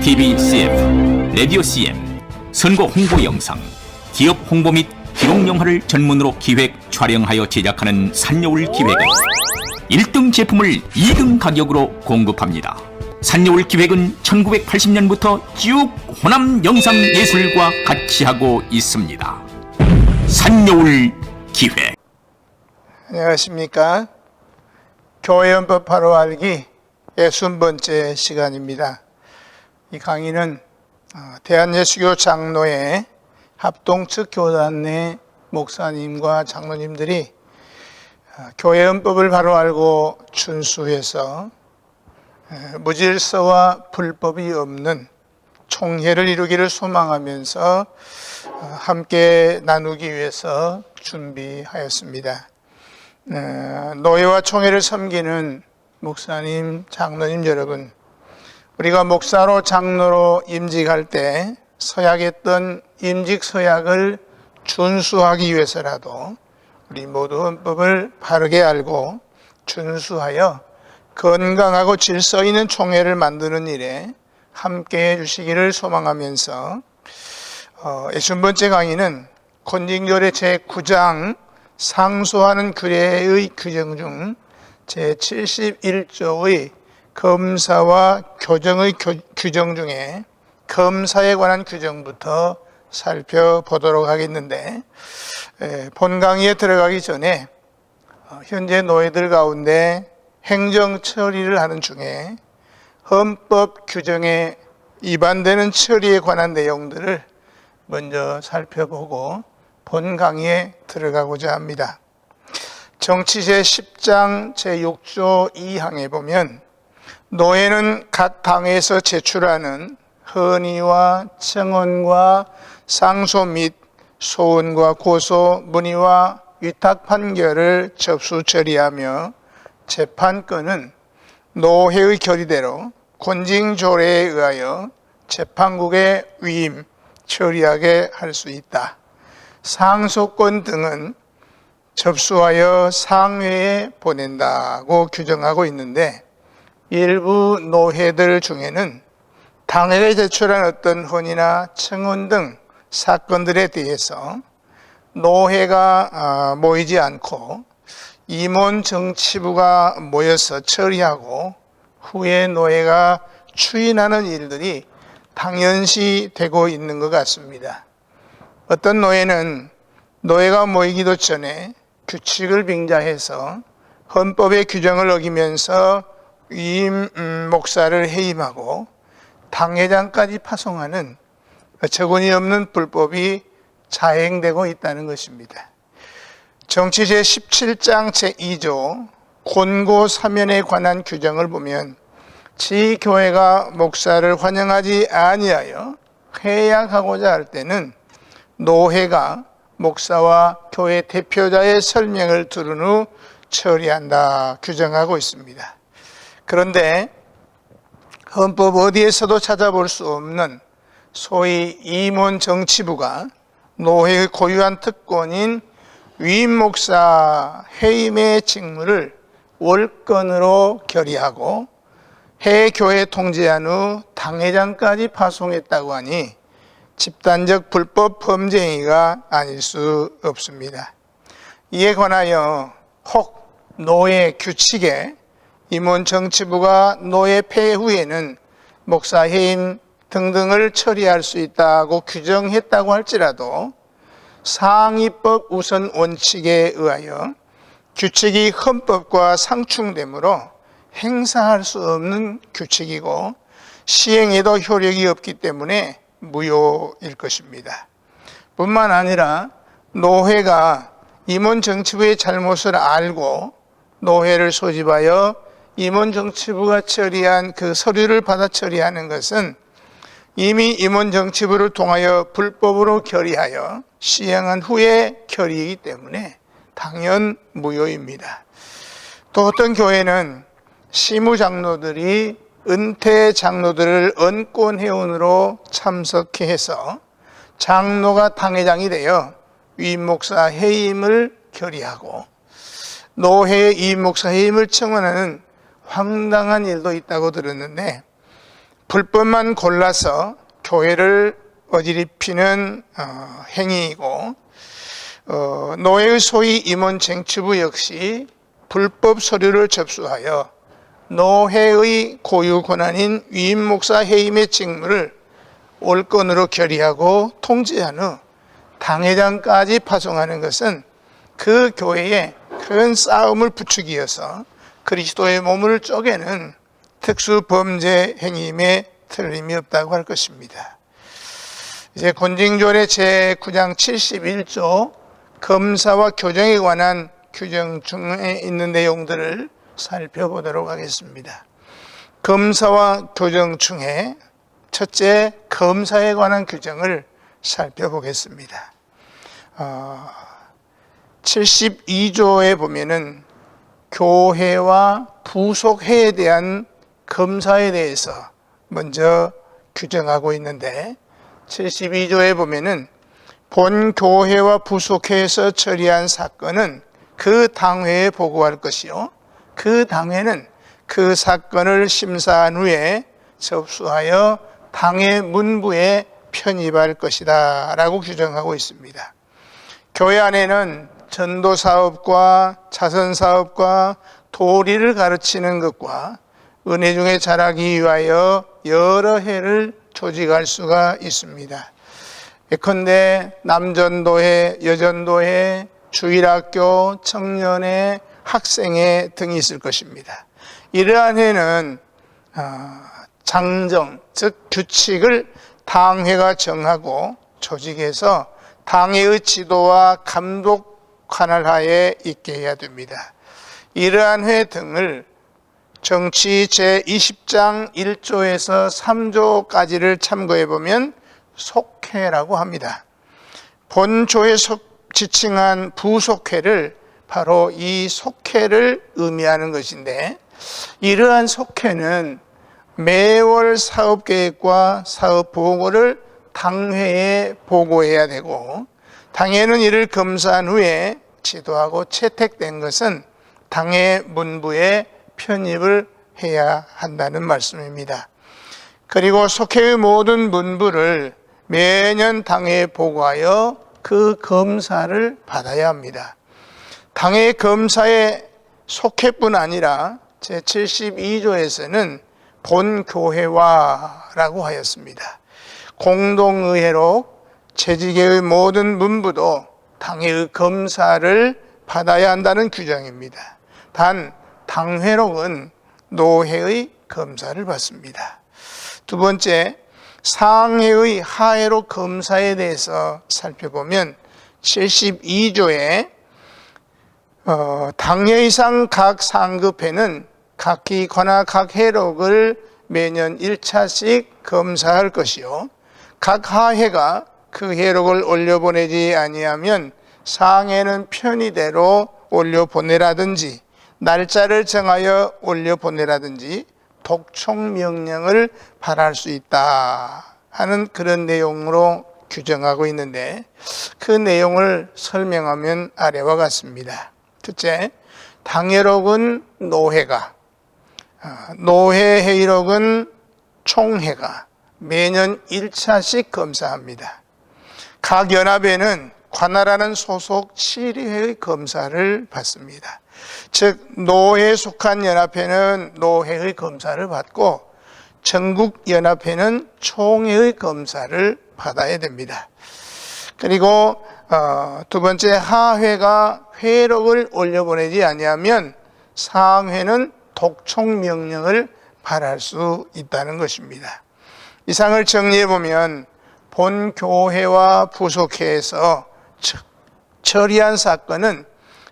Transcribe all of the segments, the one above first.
TV CF, 라디오 CM, 선거 홍보 영상, 기업 홍보 및 기록 영화를 전문으로 기획, 촬영하여 제작하는 산여울 기획은 1등 제품을 2등 가격으로 공급합니다. 산여울 기획은 1980년부터 쭉 호남 영상예술과 같이 하고 있습니다. 산여울 기획. 안녕하십니까. 교회연법 바로 알기 60번째 시간입니다. 이 강의는 대한예수교 장로회 합동 측 교단 내 목사님과 장로님들이 교회연법을 바로 알고 준수해서 무질서와 불법이 없는 총회를 이루기를 소망하면서 함께 나누기 위해서 준비하였습니다. 노예와 총회를 섬기는 목사님, 장로님 여러분, 우리가 목사로 장로로 임직할 때 서약했던 임직 서약을 준수하기 위해서라도 우리 모두 헌법을 바르게 알고 준수하여 건강하고 질서 있는 총회를 만드는 일에 함께 해주시기를 소망하면서 60번째 강의는 권징조례 제9장 상소하는 규례의 규정 중 제71조의 검사와 교정의 규정 중에 검사에 관한 규정부터 살펴보도록 하겠는데, 본 강의에 들어가기 전에 현재 노예들 가운데 행정 처리를 하는 중에 헌법 규정에 위반되는 처리에 관한 내용들을 먼저 살펴보고 본 강의에 들어가고자 합니다. 정치제 10장 제6조 2항에 보면 노예는 각 당에서 제출하는 헌의와 청원과 상소 및 소원과 고소, 문의와 위탁 판결을 접수 처리하며 재판권은 노회의 결의대로 권징조례에 의하여 재판국에 위임, 처리하게 할 수 있다. 상소권 등은 접수하여 상회에 보낸다고 규정하고 있는데, 일부 노회들 중에는 당회에 제출한 어떤 헌의나 청원 등 사건들에 대해서 노회가 모이지 않고 임원 정치부가 모여서 처리하고 후에 노회가 추인하는 일들이 당연시 되고 있는 것 같습니다. 어떤 노회는 노회가 모이기도 전에 규칙을 빙자해서 헌법의 규정을 어기면서 위임 목사를 해임하고 당회장까지 파송하는 어처구니 없는 불법이 자행되고 있다는 것입니다. 정치 제17장 제2조 권고 사면에 관한 규정을 보면 지교회가 목사를 환영하지 아니하여 회약하고자 할 때는 노회가 목사와 교회 대표자의 설명을 들은 후 처리한다 규정하고 있습니다. 그런데 헌법 어디에서도 찾아볼 수 없는 소위 임원 정치부가 노회의 고유한 특권인 위임 목사 해임의 직무를 월권으로 결의하고 해 교회 통제한 후 당회장까지 파송했다고 하니 집단적 불법 범죄 행위가 아닐 수 없습니다. 이에 관하여 혹 노회 규칙에 임원 정치부가 노회 폐해 후에는 목사 해임 등등을 처리할 수 있다고 규정했다고 할지라도 상위법 우선 원칙에 의하여 규칙이 헌법과 상충되므로 행사할 수 없는 규칙이고 시행에도 효력이 없기 때문에 무효일 것입니다. 뿐만 아니라 노회가 임원 정치부의 잘못을 알고 노회를 소집하여 임원 정치부가 처리한 그 서류를 받아 처리하는 것은 이미 임원 정치부를 통하여 불법으로 결의하여 시행한 후에 결의이기 때문에 당연 무효입니다. 또 어떤 교회는 시무장로들이 은퇴 장로들을 언권회원으로 참석해 해서 장로가 당회장이 되어 위임 목사 해임을 결의하고 노회의 위임 목사 해임을 청원하는 황당한 일도 있다고 들었는데, 불법만 골라서 교회를 어지럽히는 행위이고, 노예의 소위 임원 쟁취부 역시 불법 서류를 접수하여 노회의 고유 권한인 위임 목사 해임의 직무를 올건으로 결의하고 통지한 후 당회장까지 파송하는 것은 그 교회에 큰 싸움을 부추기어서 그리스도의 몸을 쪼개는 특수범죄 행위임에 틀림이 없다고 할 것입니다. 이제 권징조례 제9장 71조 검사와 교정에 관한 규정 중에 있는 내용들을 살펴보도록 하겠습니다. 검사와 교정 중에 첫째, 검사에 관한 규정을 살펴보겠습니다. 72조에 보면은 교회와 부속회에 대한 검사에 대해서 먼저 규정하고 있는데, 72조에 보면은 본 교회와 부속회에서 처리한 사건은 그 당회에 보고할 것이요, 그 당회는 그 사건을 심사한 후에 접수하여 당회 문부에 편입할 것이다 라고 규정하고 있습니다. 교회 안에는 전도사업과 자선사업과 도리를 가르치는 것과 은혜 중에 자라기 위하여 여러 회를 조직할 수가 있습니다. 예컨대 남전도회, 여전도회, 주일학교, 청년회, 학생회 등이 있을 것입니다. 이러한 회는 장정, 즉 규칙을 당회가 정하고 조직해서 당회의 지도와 감독 관할 하에 있게 해야 됩니다. 이러한 회 등을 정치 제20장 1조에서 3조까지를 참고해 보면 속회라고 합니다. 본조에 지칭한 부속회를 바로 이 속회를 의미하는 것인데, 이러한 속회는 매월 사업계획과 사업보고를 당회에 보고해야 되고, 당회는 이를 검사한 후에 지도하고 채택된 것은 당회 문부에 편입을 해야 한다는 말씀입니다. 그리고 속회의 모든 문부를 매년 당회에 보고하여 그 검사를 받아야 합니다. 당회 검사의 속회뿐 아니라 제72조에서는 본교회화라고 하였습니다. 공동의회로 재직의 모든 문부도 당회의 검사를 받아야 한다는 규정입니다. 단 당회록은 노회의 검사를 받습니다. 두 번째, 상회의 하회록 검사에 대해서 살펴보면 72조에 당회 이상 각 상급회는 각 기관과 각 회록을 매년 1차씩 검사할 것이요, 각 하회가 그 회록을 올려보내지 아니하면 상회는 편의대로 올려보내라든지 날짜를 정하여 올려보내라든지 독촉명령을 발할 수 있다 하는 그런 내용으로 규정하고 있는데, 그 내용을 설명하면 아래와 같습니다. 첫째, 당회록은 노회가, 노회 회의록은 총회가 매년 1차씩 검사합니다. 각 연합회는 관할하는 소속 7회의 검사를 받습니다. 즉 노회에 속한 연합회는 노회의 검사를 받고 전국연합회는 총회의 검사를 받아야 됩니다. 그리고 두 번째, 하회가 회록을 올려보내지 아니하면 상회는 독촉명령을 발할 수 있다는 것입니다. 이상을 정리해 보면 본 교회와 부속회에서 처리한 사건은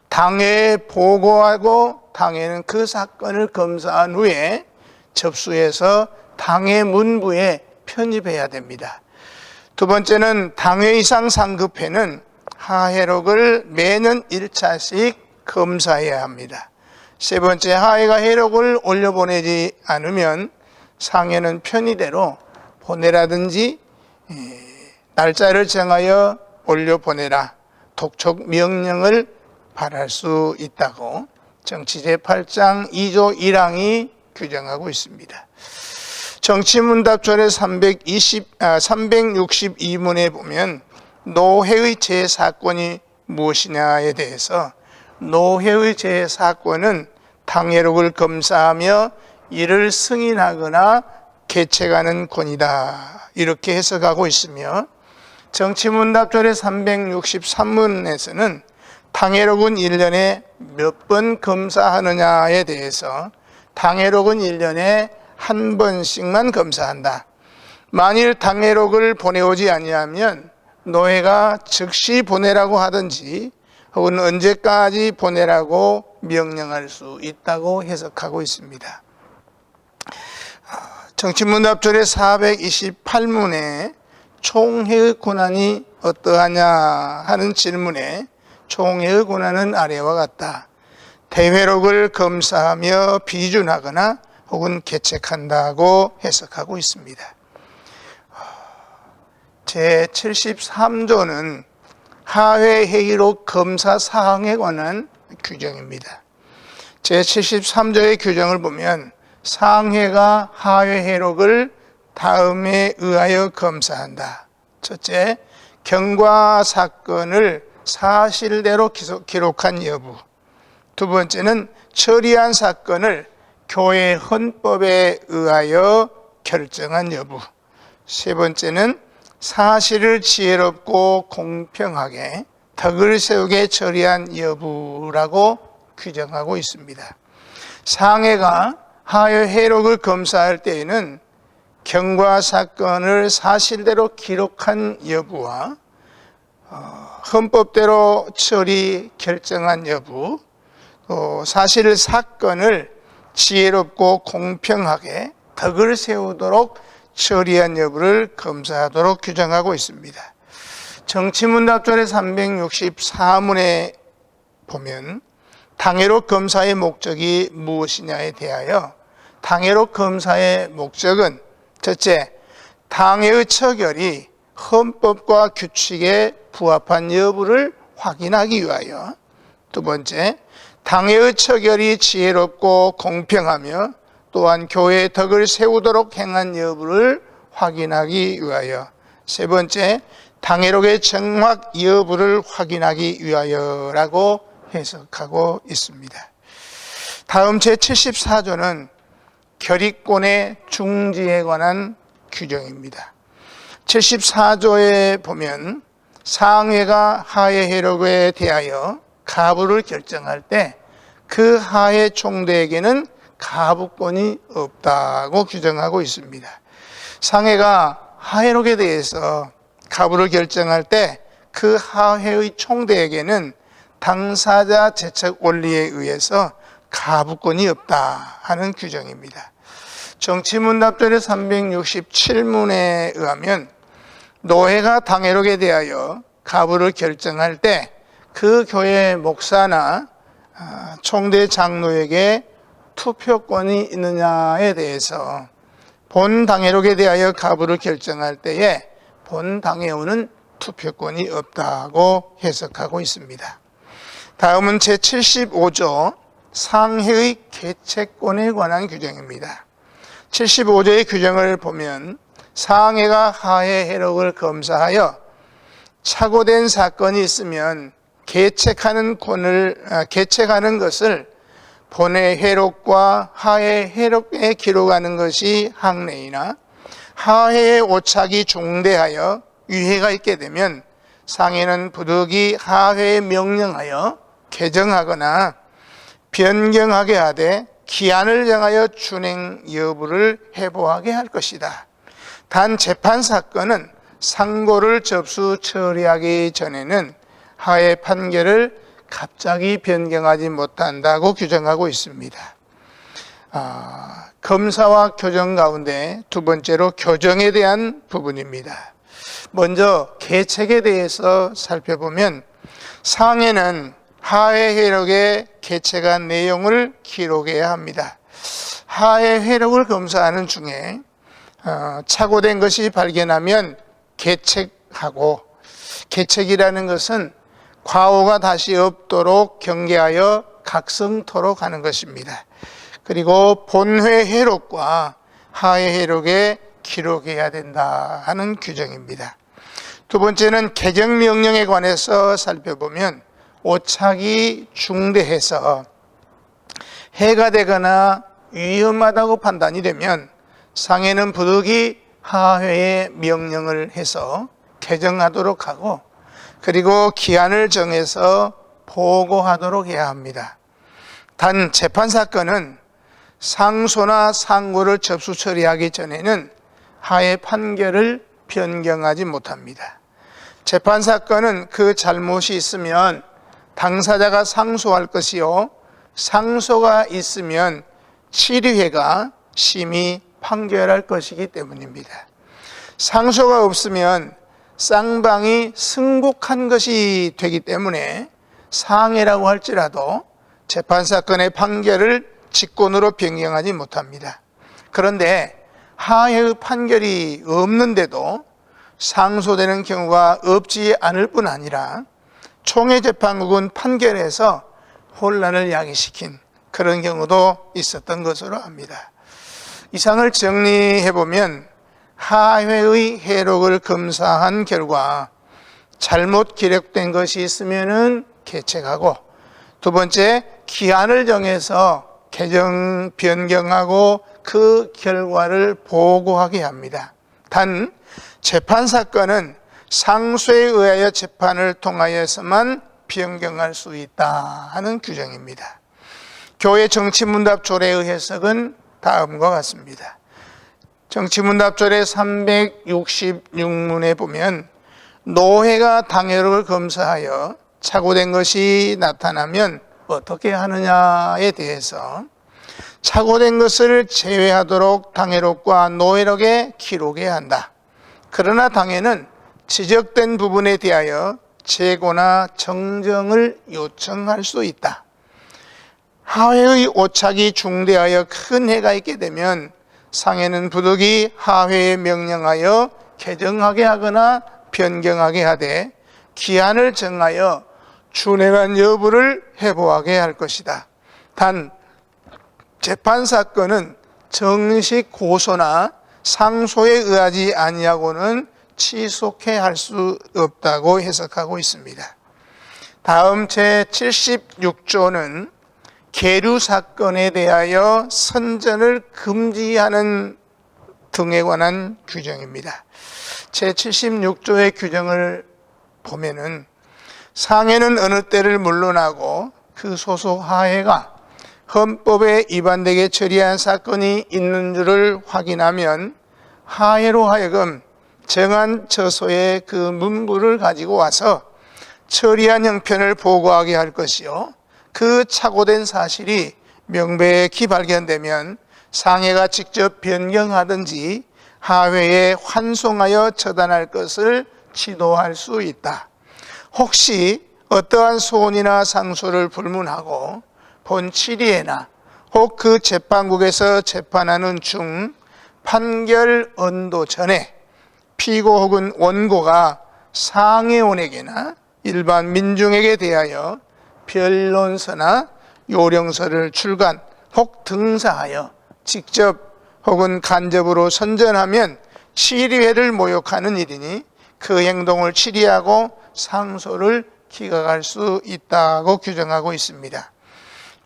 당회에 보고하고 당회는 그 사건을 검사한 후에 접수해서 당회 문부에 편입해야 됩니다. 두 번째는 당회 이상 상급회는 하회록을 매년 1차씩 검사해야 합니다. 세 번째, 하회가 회록을 올려보내지 않으면 상회는 편의대로 보내라든지 날짜를 정하여 올려보내라, 독촉 명령을 발할 수 있다고 정치 제8장 2조 1항이 규정하고 있습니다. 정치문답전의 362문에 보면 노회의 제사건이 무엇이냐에 대해서 노회의 제사건은 당회록을 검사하며 이를 승인하거나 개책하는 권이다, 이렇게 해석하고 있으며, 정치문답전의 363문에서는 당회록은 1년에 몇 번 검사하느냐에 대해서 당회록은 1년에 한 번씩만 검사한다. 만일 당회록을 보내오지 아니하면 노회가 즉시 보내라고 하든지 혹은 언제까지 보내라고 명령할 수 있다고 해석하고 있습니다. 정치문답전의 428문에 총회의 권한이 어떠하냐 하는 질문에 총회의 권한은 아래와 같다. 대회록을 검사하며 비준하거나 혹은 개책한다고 해석하고 있습니다. 제73조는 하회회의록 검사 사항에 관한 규정입니다. 제73조의 규정을 보면 상회가 하회회록을 다음에 의하여 검사한다. 첫째, 경과 사건을 사실대로 기록한 여부. 두 번째는 처리한 사건을 교회 헌법에 의하여 결정한 여부. 세 번째는 사실을 지혜롭고 공평하게 덕을 세우게 처리한 여부라고 규정하고 있습니다. 상회가 하회회록을 검사할 때에는 경과 사건을 사실대로 기록한 여부와 헌법대로 처리 결정한 여부, 또 사실 사건을 지혜롭고 공평하게 덕을 세우도록 처리한 여부를 검사하도록 규정하고 있습니다. 정치문답전의 364문에 보면 당회록 검사의 목적이 무엇이냐에 대하여 당회록 검사의 목적은 첫째, 당회의 처결이 헌법과 규칙에 부합한 여부를 확인하기 위하여, 두 번째, 당회의 처결이 지혜롭고 공평하며 또한 교회의 덕을 세우도록 행한 여부를 확인하기 위하여, 세 번째, 당회록의 정확 여부를 확인하기 위하여라고 해석하고 있습니다. 다음 제74조는 결의권의 중지에 관한 규정입니다. 74조에 보면 상회가 하회회록에 대하여 가부를 결정할 때 그 하회 총대에게는 가부권이 없다고 규정하고 있습니다. 상회가 하회록에 대해서 가부를 결정할 때 그 하회의 총대에게는 당사자 제척 원리에 의해서 가부권이 없다 하는 규정입니다. 정치문답전의 367문에 의하면 노회가 당회록에 대하여 가부를 결정할 때 그 교회 목사나 총대 장로에게 투표권이 있느냐에 대해서 본 당회록에 대하여 가부를 결정할 때에 본 당회원은 투표권이 없다고 해석하고 있습니다. 다음은 제75조 상회의 개최권에 관한 규정입니다. 75조의 규정을 보면 상회가 하회회록을 검사하여 착오된 사건이 있으면 개책하는 것을 본회 회록과 하회 회록에 기록하는 것이 항례이나 하회의 오착이 중대하여 유해가 있게 되면 상회는 부득이 하회에 명령하여 개정하거나 변경하게 하되 기한을 정하여 준행 여부를 해보하게 할 것이다. 단 재판 사건은 상고를 접수 처리하기 전에는 하회 판결을 갑자기 변경하지 못한다고 규정하고 있습니다. 검사와 교정 가운데 두 번째로 교정에 대한 부분입니다. 먼저 개책에 대해서 살펴보면 상회는 하회 회록에 개책한 내용을 기록해야 합니다. 하회 회록을 검사하는 중에 착오된 것이 발견하면 개책하고, 개책이라는 것은 과오가 다시 없도록 경계하여 각성토록 하는 것입니다. 그리고 본회 회록과 하회 회록에 기록해야 된다 하는 규정입니다. 두 번째는 개정명령에 관해서 살펴보면 오착이 중대해서 해가 되거나 위험하다고 판단이 되면 상해는 부득이 하회에 명령을 해서 개정하도록 하고 그리고 기한을 정해서 보고하도록 해야 합니다. 단 재판사건은 상소나 상고를 접수 처리하기 전에는 하회 판결을 변경하지 못합니다. 재판사건은 그 잘못이 있으면 당사자가 상소할 것이요 상소가 있으면 치리회가 심의 판결할 것이기 때문입니다. 상소가 없으면 쌍방이 승복한 것이 되기 때문에 상해라고 할지라도 재판사건의 판결을 직권으로 변경하지 못합니다. 그런데 하해의 판결이 없는데도 상소되는 경우가 없지 않을 뿐 아니라 총회재판국은 판결에서 혼란을 야기시킨 그런 경우도 있었던 것으로 압니다. 이상을 정리해보면 하회의 회록을 검사한 결과 잘못 기록된 것이 있으면 개책하고 두 번째 기한을 정해서 개정 변경하고 그 결과를 보고하게 합니다. 단 재판사건은 상소에 의하여 재판을 통하여서만 변경할 수 있다 하는 규정입니다. 교회 정치문답조례의 해석은 다음과 같습니다. 정치문답조례 366문에 보면 노회가 당회록을 검사하여 착오된 것이 나타나면 어떻게 하느냐에 대해서 착오된 것을 제외하도록 당회록과 노회록에 기록해야 한다. 그러나 당회는 지적된 부분에 대하여 재고나 정정을 요청할 수 있다. 하회의 오착이 중대하여 큰 해가 있게 되면 상회는 부득이 하회에 명령하여 개정하게 하거나 변경하게 하되 기한을 정하여 준행한 여부를 해보하게 할 것이다. 단 재판사건은 정식 고소나 상소에 의하지 아니하고는 취소케 할 수 없다고 해석하고 있습니다. 다음 제76조는 계류 사건에 대하여 선전을 금지하는 등에 관한 규정입니다. 제76조의 규정을 보면은 상해는 어느 때를 물러나고 그 소속 하회가 헌법에 위반되게 처리한 사건이 있는 줄을 확인하면 하회로 하여금 정한 처소에 그 문부를 가지고 와서 처리한 형편을 보고하게 할 것이요 그 착오된 사실이 명백히 발견되면 상해가 직접 변경하든지 하회에 환송하여 처단할 것을 지도할 수 있다. 혹시 어떠한 소원이나 상소를 불문하고 본 치리회나 혹 그 재판국에서 재판하는 중 판결 언도 전에 피고 혹은 원고가 상해원에게나 일반 민중에게 대하여 변론서나 요령서를 출간 혹 등사하여 직접 혹은 간접으로 선전하면 치리회를 모욕하는 일이니 그 행동을 치리하고 상소를 기각할 수 있다고 규정하고 있습니다.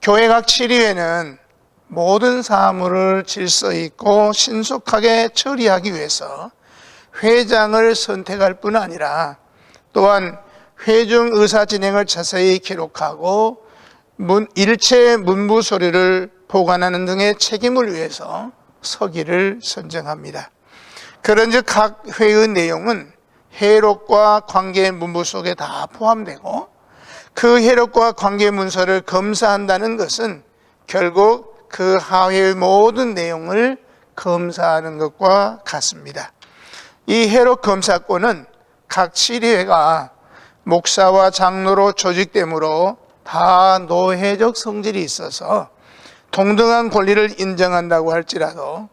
교회 각 치리회는 모든 사무를 질서 있고 신속하게 처리하기 위해서 회장을 선택할 뿐 아니라 또한 회중 의사 진행을 자세히 기록하고 일체 문부 서류를 보관하는 등의 책임을 위해서 서기를 선정합니다. 그런즉 각 회의 내용은 회록과 관계 문부 속에 다 포함되고 그 회록과 관계 문서를 검사한다는 것은 결국 그 하회의 모든 내용을 검사하는 것과 같습니다. 이 회록 검사권은 각 치리회가 목사와 장로로 조직되므로 다 노회적 성질이 있어서 동등한 권리를 인정한다고 할지라도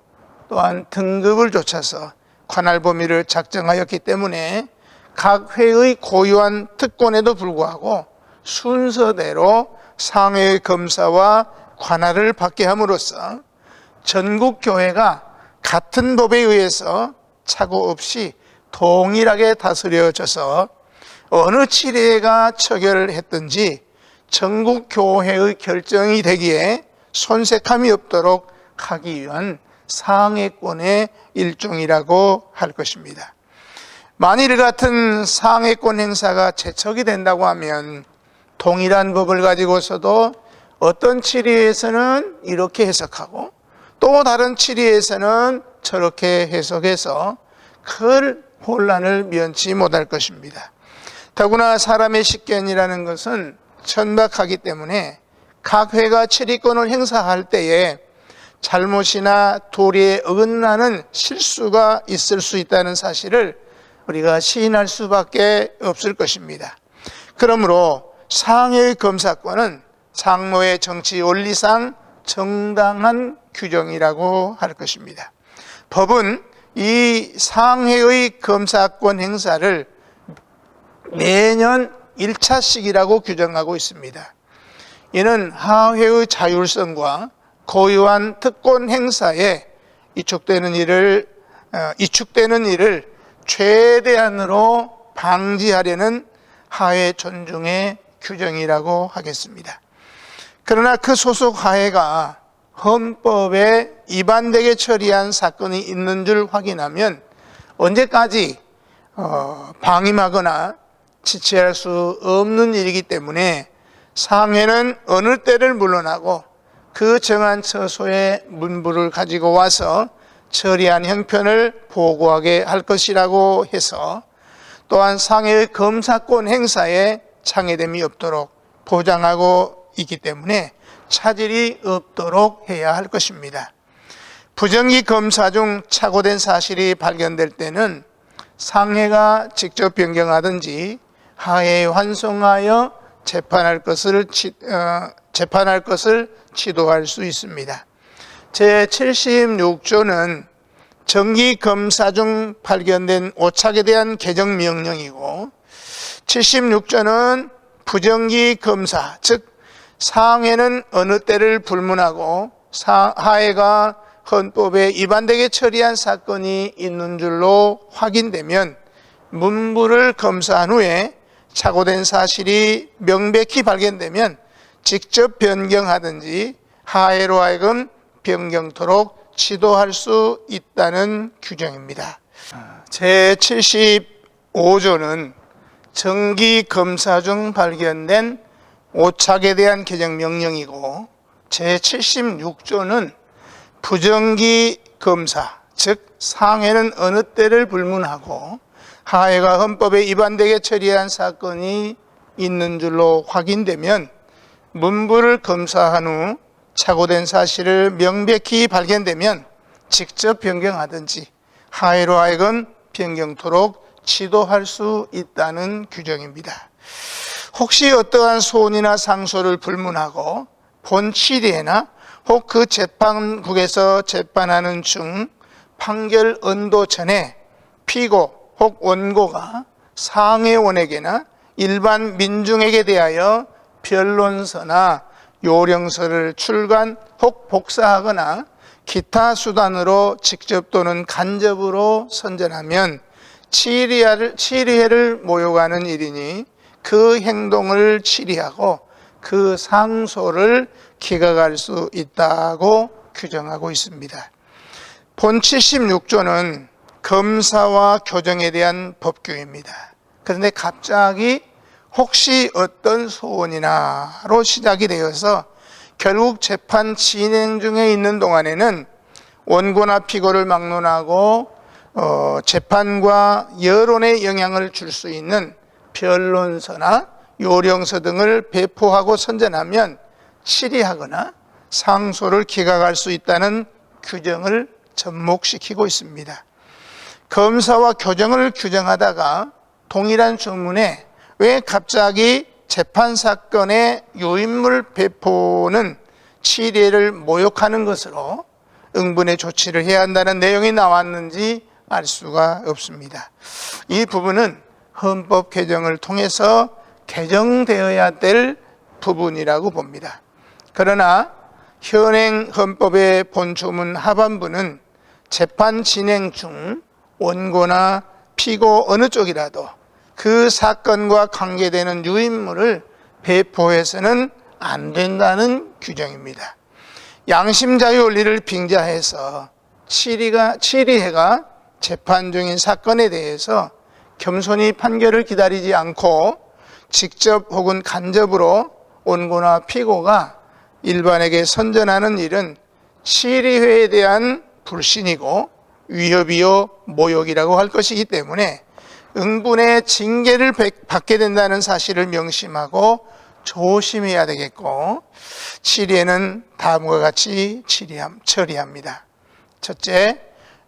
또한 등급을 좇아서 관할 범위를 작정하였기 때문에 각 회의 고유한 특권에도 불구하고 순서대로 상회 검사와 관할을 받게 함으로써 전국 교회가 같은 법에 의해서 착오 없이 동일하게 다스려져서 어느 치례가 처결했든지 전국 교회의 결정이 되기에 손색함이 없도록 하기 위한 상해권의 일종이라고 할 것입니다. 만일 같은 상해권 행사가 제척이 된다고 하면 동일한 법을 가지고서도 어떤 치리에서는 이렇게 해석하고 또 다른 치리에서는 저렇게 해석해서 큰 혼란을 면치 못할 것입니다. 더구나 사람의 식견이라는 것은 천박하기 때문에 각 회가 치리권을 행사할 때에 잘못이나 도리에 어긋나는 실수가 있을 수 있다는 사실을 우리가 시인할 수밖에 없을 것입니다. 그러므로 상해의 검사권은 상노의 정치 원리상 정당한 규정이라고 할 것입니다. 법은 이 상해의 검사권 행사를 매년 1차씩이라고 규정하고 있습니다. 이는 하회의 자율성과 고유한 특권 행사에 이축되는 일을 최대한으로 방지하려는 하회 존중의 규정이라고 하겠습니다. 그러나 그 소속 하회가 헌법에 위반되게 처리한 사건이 있는 줄 확인하면 언제까지 방임하거나 지체할 수 없는 일이기 때문에 상해는 어느 때를 물러나고 그 정한 처소에 문부를 가지고 와서 처리한 형편을 보고하게 할 것이라고 해서 또한 상해의 검사권 행사에 장애됨이 없도록 보장하고 있기 때문에 차질이 없도록 해야 할 것입니다. 부정기 검사 중 착오된 사실이 발견될 때는 상해가 직접 변경하든지 하해에 환송하여 재판할 것을 지도할 수 있습니다. 제76조는 정기검사 중 발견된 오착에 대한 개정 명령이고 76조는 부정기 검사, 즉 상해는 어느 때를 불문하고 하해가 헌법에 위반되게 처리한 사건이 있는 줄로 확인되면 문부를 검사한 후에 착오된 사실이 명백히 발견되면 직접 변경하든지 하해로 하여금 변경토록 지도할 수 있다는 규정입니다. 제75조는 정기검사 중 발견된 오착에 대한 개정 명령이고 제76조는 부정기 검사, 즉 상해는 어느 때를 불문하고 하해가 헌법에 위반되게 처리한 사건이 있는 줄로 확인되면 문부를 검사한 후 착오된 사실을 명백히 발견되면 직접 변경하든지 하해로 하여금 변경토록 지도할 수 있다는 규정입니다. 혹시 어떠한 소원이나 상소를 불문하고 본 치리에나 혹 그 재판국에서 재판하는 중 판결 언도 전에 피고 혹 원고가 상해원에게나 일반 민중에게 대하여 변론서나 요령서를 출간 혹 복사하거나 기타 수단으로 직접 또는 간접으로 선전하면 치리회를 모욕하는 일이니 그 행동을 치리하고 그 상소를 기각할 수 있다고 규정하고 있습니다. 본 76조는 검사와 교정에 대한 법규입니다. 그런데 갑자기 혹시 어떤 소원이나로 시작이 되어서 결국 재판 진행 중에 있는 동안에는 원고나 피고를 막론하고 재판과 여론에 영향을 줄 수 있는 변론서나 요령서 등을 배포하고 선전하면 치리하거나 상소를 기각할 수 있다는 규정을 접목시키고 있습니다. 검사와 교정을 규정하다가 동일한 조문에 왜 갑자기 재판 사건의 요인물 배포는 치리를 모욕하는 것으로 응분의 조치를 해야 한다는 내용이 나왔는지 알 수가 없습니다. 이 부분은 헌법 개정을 통해서 개정되어야 될 부분이라고 봅니다. 그러나 현행 헌법의 본조문 하반부는 재판 진행 중 원고나 피고 어느 쪽이라도 그 사건과 관계되는 유인물을 배포해서는 안 된다는 규정입니다. 양심자유 원리를 빙자해서 치리해가 재판 중인 사건에 대해서 겸손히 판결을 기다리지 않고 직접 혹은 간접으로 원고나 피고가 일반에게 선전하는 일은 치리회에 대한 불신이고 위협이요 모욕이라고 할 것이기 때문에 응분의 징계를 받게 된다는 사실을 명심하고 조심해야 되겠고, 치리에는 다음과 같이 처리합니다. 첫째,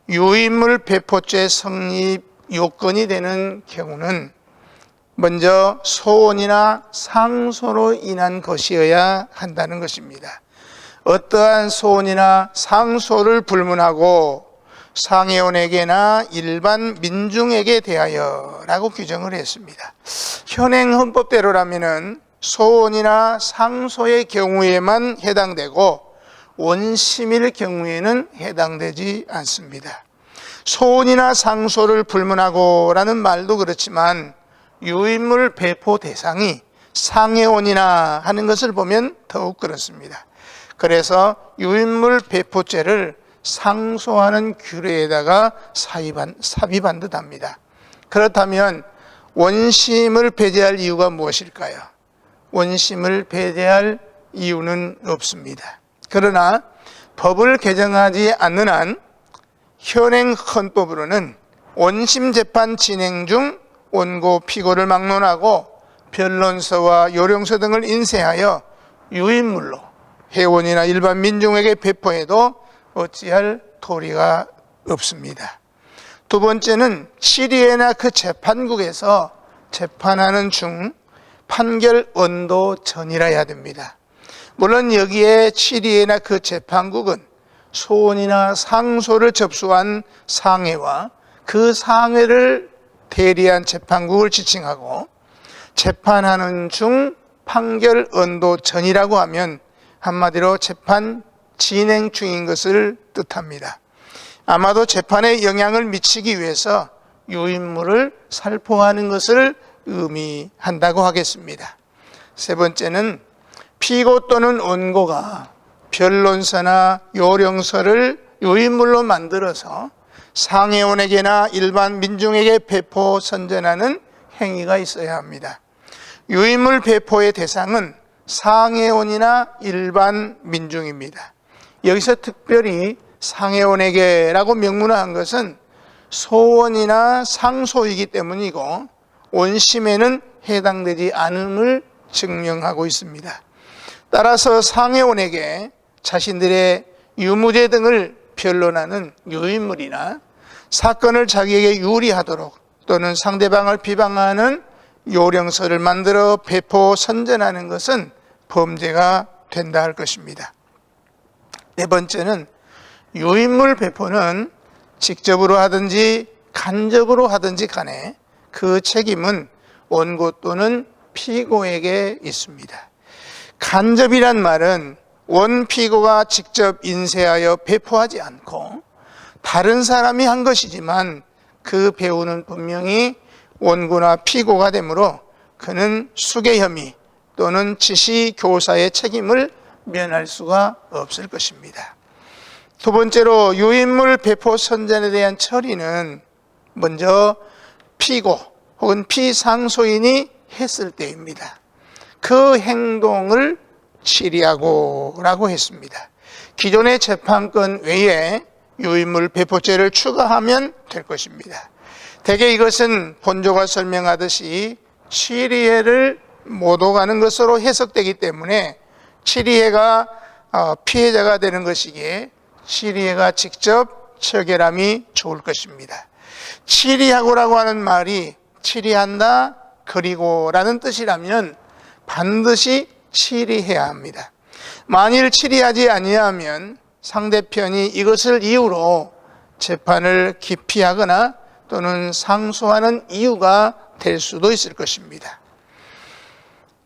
유인물 배포죄 성립 요건이 되는 경우는 먼저 소원이나 상소로 인한 것이어야 한다는 것입니다. 어떠한 소원이나 상소를 불문하고 상해원에게나 일반 민중에게 대하여라고 규정을 했습니다. 현행 헌법대로라면은 소원이나 상소의 경우에만 해당되고 원심일 경우에는 해당되지 않습니다. 소원이나 상소를 불문하고라는 말도 그렇지만 유인물 배포 대상이 상해원이나 하는 것을 보면 더욱 그렇습니다. 그래서 유인물 배포죄를 상소하는 규례에다가 삽입한 듯합니다. 그렇다면 원심을 배제할 이유가 무엇일까요? 원심을 배제할 이유는 없습니다. 그러나 법을 개정하지 않는 한 현행 헌법으로는 원심 재판 진행 중 원고 피고를 막론하고 변론서와 요령서 등을 인쇄하여 유인물로 회원이나 일반 민중에게 배포해도 어찌할 도리가 없습니다. 두 번째는 치리회나 그 재판국에서 재판하는 중 판결 언도 전이라야 됩니다. 물론 여기에 치리회나 그 재판국은 소원이나 상소를 접수한 상해와 그 상해를 대리한 재판국을 지칭하고, 재판하는 중 판결 언도 전이라고 하면 한마디로 재판 진행 중인 것을 뜻합니다. 아마도 재판에 영향을 미치기 위해서 유인물을 살포하는 것을 의미한다고 하겠습니다. 세 번째는 피고 또는 원고가 변론서나 요령서를 유인물로 만들어서 상해원에게나 일반 민중에게 배포 선전하는 행위가 있어야 합니다. 유인물 배포의 대상은 상해원이나 일반 민중입니다. 여기서 특별히 상해원에게라고 명문화한 것은 소원이나 상소이기 때문이고 원심에는 해당되지 않음을 증명하고 있습니다. 따라서 상해원에게 자신들의 유무죄 등을 변론하는 유인물이나 사건을 자기에게 유리하도록 또는 상대방을 비방하는 요령서를 만들어 배포 선전하는 것은 범죄가 된다 할 것입니다. 네 번째는 유인물 배포는 직접으로 하든지 간접으로 하든지 간에 그 책임은 원고 또는 피고에게 있습니다. 간접이란 말은 원 피고가 직접 인쇄하여 배포하지 않고 다른 사람이 한 것이지만 그 배우는 분명히 원고나 피고가 되므로 그는 수개 혐의 또는 지시 교사의 책임을 면할 수가 없을 것입니다. 두 번째로 유인물 배포 선전에 대한 처리는 먼저 피고 혹은 피상소인이 했을 때입니다. 그 행동을 치리하고라고 했습니다. 기존의 재판권 외에 유인물 배포죄를 추가하면 될 것입니다. 대개 이것은 본조가 설명하듯이 치리해를 못 오가는 것으로 해석되기 때문에 치리해가 피해자가 되는 것이기에 치리해가 직접 처결함이 좋을 것입니다. 치리하고라고 하는 말이 치리한다 그리고라는 뜻이라면 반드시 치리해야 합니다. 만일 치리하지 아니하면 상대편이 이것을 이유로 재판을 기피하거나 또는 상소하는 이유가 될 수도 있을 것입니다.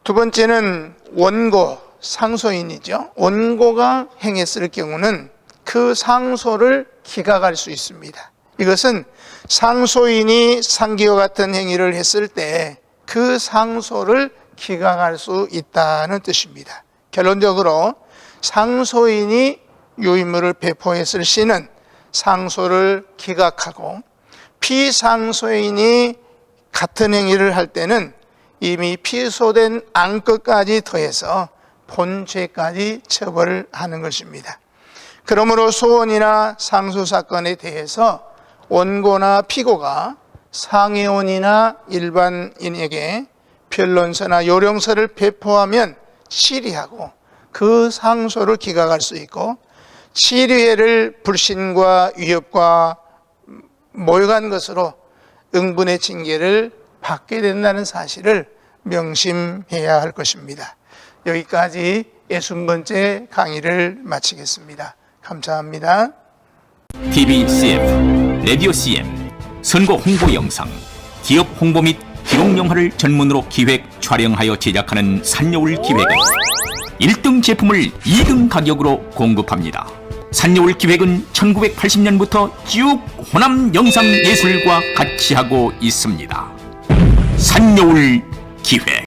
두 번째는 원고, 상소인이죠. 원고가 행했을 경우는 그 상소를 기각할 수 있습니다. 이것은 상소인이 상기와 같은 행위를 했을 때 그 상소를 기각할 수 있다는 뜻입니다. 결론적으로 상소인이 유인물을 배포했을 시는 상소를 기각하고, 피상소인이 같은 행위를 할 때는 이미 피소된 안건까지 더해서 본죄까지 처벌하는 것입니다. 그러므로 소원이나 상소 사건에 대해서 원고나 피고가 상해원이나 일반인에게 변론서나 요령서를 배포하면 실의하고 그 상소를 기각할 수 있고, 실의를 불신과 위협과 모욕한 것으로 응분의 징계를 받게 된다는 사실을 명심해야 할 것입니다. 여기까지 60번째 강의를 마치겠습니다. 감사합니다. TVCF, 라디오 CM, 선거 홍보 영상, 기업 홍보 및 기록 영화를 전문으로 기획, 촬영하여 제작하는 산여울 기획은 1등 제품을 2등 가격으로 공급합니다. 산여울 기획은 1980년부터 쭉 호남 영상예술과 같이 하고 있습니다. 산여울 기획.